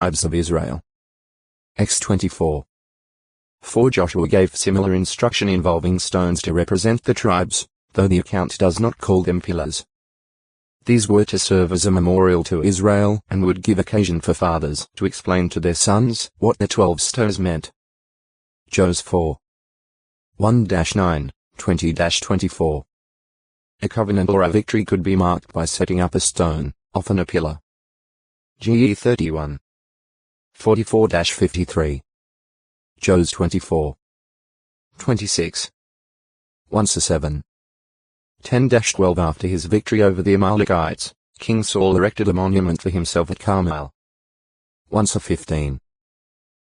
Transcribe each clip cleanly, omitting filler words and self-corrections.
tribes of Israel. X24. 4 Joshua gave similar instruction involving stones to represent the tribes, though the account does not call them pillars. These were to serve as a memorial to Israel and would give occasion for fathers to explain to their sons what the 12 stones meant. Jos 4. 1-9, 20-24. A covenant or a victory could be marked by setting up a stone, often a pillar. GE 31. 44-53. Jos 24. 26. 1-7. 10-12 After his victory over the Amalekites, King Saul erected a monument for himself at Carmel. 1-15.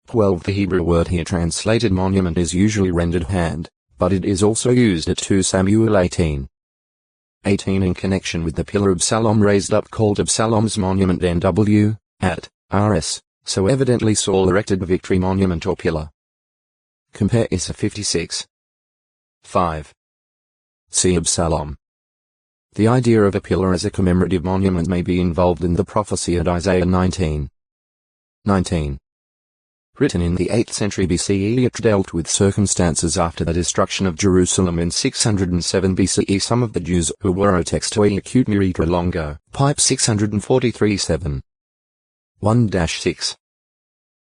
12 The Hebrew word here translated monument is usually rendered hand, but it is also used at 2 Samuel 18. 18 In connection with the Pillar of Salom raised up called Absalom's monument NW, at, RS, so evidently Saul erected a victory monument or pillar. Compare Issa 56. 5. See Absalom. The idea of a pillar as a commemorative monument may be involved in the prophecy at Isaiah 19. 19. Written in the 8th century BCE, it dealt with circumstances after the destruction of Jerusalem in 607 BCE. Some of the Jews who were textoi acute miritra longo, pipe 643-7. 1-6.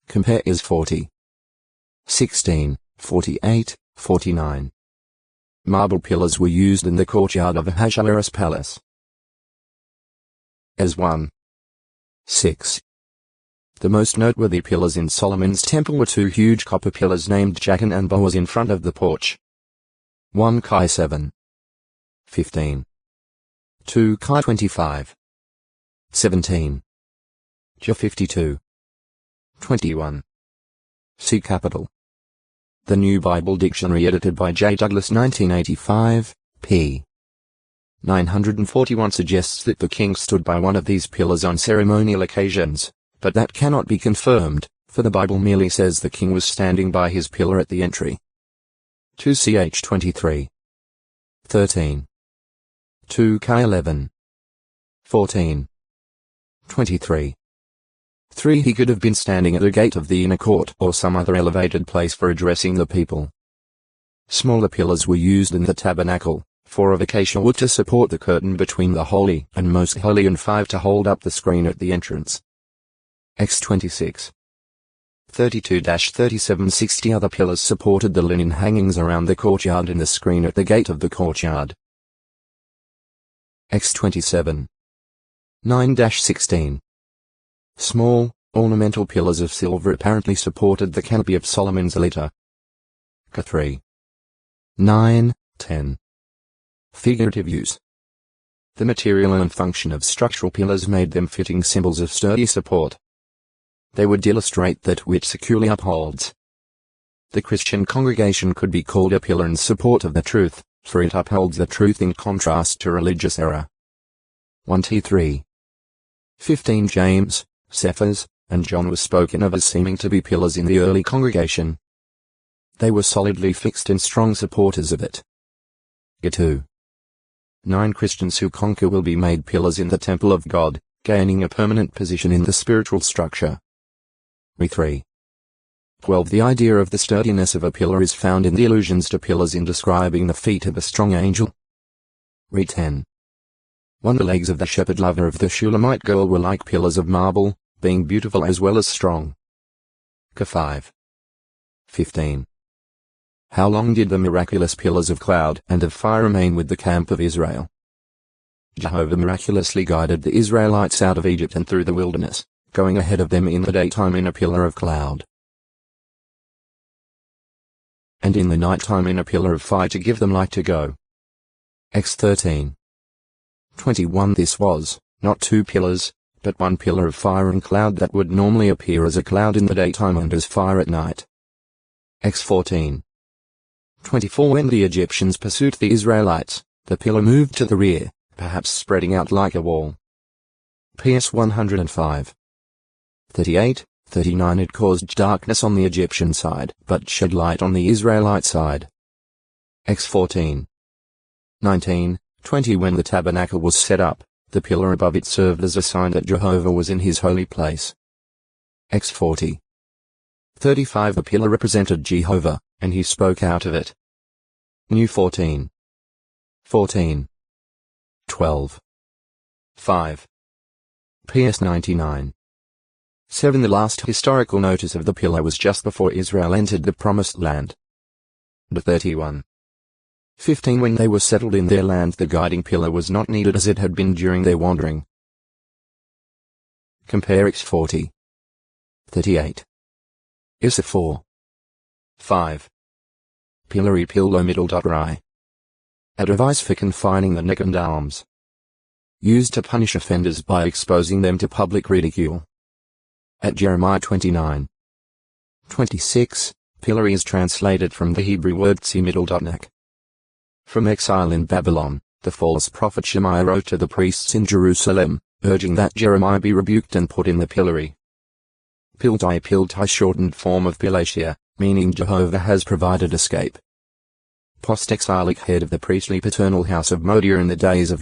Compare Is 40. 16, 48, 49. Marble pillars were used in the courtyard of Ahasuerus' palace. As 1. 6. The most noteworthy pillars in Solomon's temple were 2 huge copper pillars named Jachin and Boaz in front of the porch. 1 Kai 7. 15. 2 Kai 25. 17. Jah 52. 21. See Capital. The New Bible Dictionary edited by J. Douglas 1985, p. 941 suggests that the king stood by one of these pillars on ceremonial occasions, but that cannot be confirmed, for the Bible merely says the king was standing by his pillar at the entry. 2 Ch 23. 13. 2 K 11. 14. 23. 3 He could have been standing at the gate of the inner court or some other elevated place for addressing the people. Smaller pillars were used in the tabernacle, 4 of acacia wood to support the curtain between the holy and most holy and 5 to hold up the screen at the entrance. X26. 32-37 60 other pillars supported the linen hangings around the courtyard and the screen at the gate of the courtyard. X27. 9-16. Small, ornamental pillars of silver apparently supported the canopy of Solomon's litter. K3. 9, 10. Figurative use. The material and function of structural pillars made them fitting symbols of sturdy support. They would illustrate that which securely upholds. The Christian congregation could be called a pillar in support of the truth, for it upholds the truth in contrast to religious error. 1-3. 15 James, Cephas, and John were spoken of as seeming to be pillars in the early congregation. They were solidly fixed and strong supporters of it. 2. 9 Christians who conquer will be made pillars in the temple of God, gaining a permanent position in the spiritual structure. 3. 12 The idea of the sturdiness of a pillar is found in the allusions to pillars in describing the feet of a strong angel. 10. 1 The legs of the shepherd lover of the Shulamite girl were like pillars of marble, being beautiful as well as strong. 5. 15. How long did the miraculous pillars of cloud and of fire remain with the camp of Israel? Jehovah miraculously guided the Israelites out of Egypt and through the wilderness, going ahead of them in the daytime in a pillar of cloud, and in the nighttime in a pillar of fire to give them light to go. X13. 21 This was, not 2 pillars, but 1 pillar of fire and cloud that would normally appear as a cloud in the daytime and as fire at night. X14. 24 When the Egyptians pursued the Israelites, the pillar moved to the rear, perhaps spreading out like a wall. PS 105. 38, 39 It caused darkness on the Egyptian side, but shed light on the Israelite side. X14. 19, 20 When the tabernacle was set up, the pillar above it served as a sign that Jehovah was in his holy place. X40. 35 The pillar represented Jehovah, and he spoke out of it. New 14. 14. 12. 5. PS 99. 7 The last historical notice of the pillar was just before Israel entered the Promised Land. The 31. 15 When they were settled in their land, the guiding pillar was not needed as it had been during their wandering. Compare X40. 38. Issa 4. 5. Pillory pillow middle ri. A device for confining the neck and arms. Used to punish offenders by exposing them to public ridicule. At Jeremiah 29. 26, pillory is translated from the Hebrew word middle.neck. From exile in Babylon, the false prophet Shemaiah wrote to the priests in Jerusalem, urging that Jeremiah be rebuked and put in the pillory. Piltai shortened form of Pilatia, meaning Jehovah has provided escape. Post-exilic head of the priestly paternal house of Modia in the days of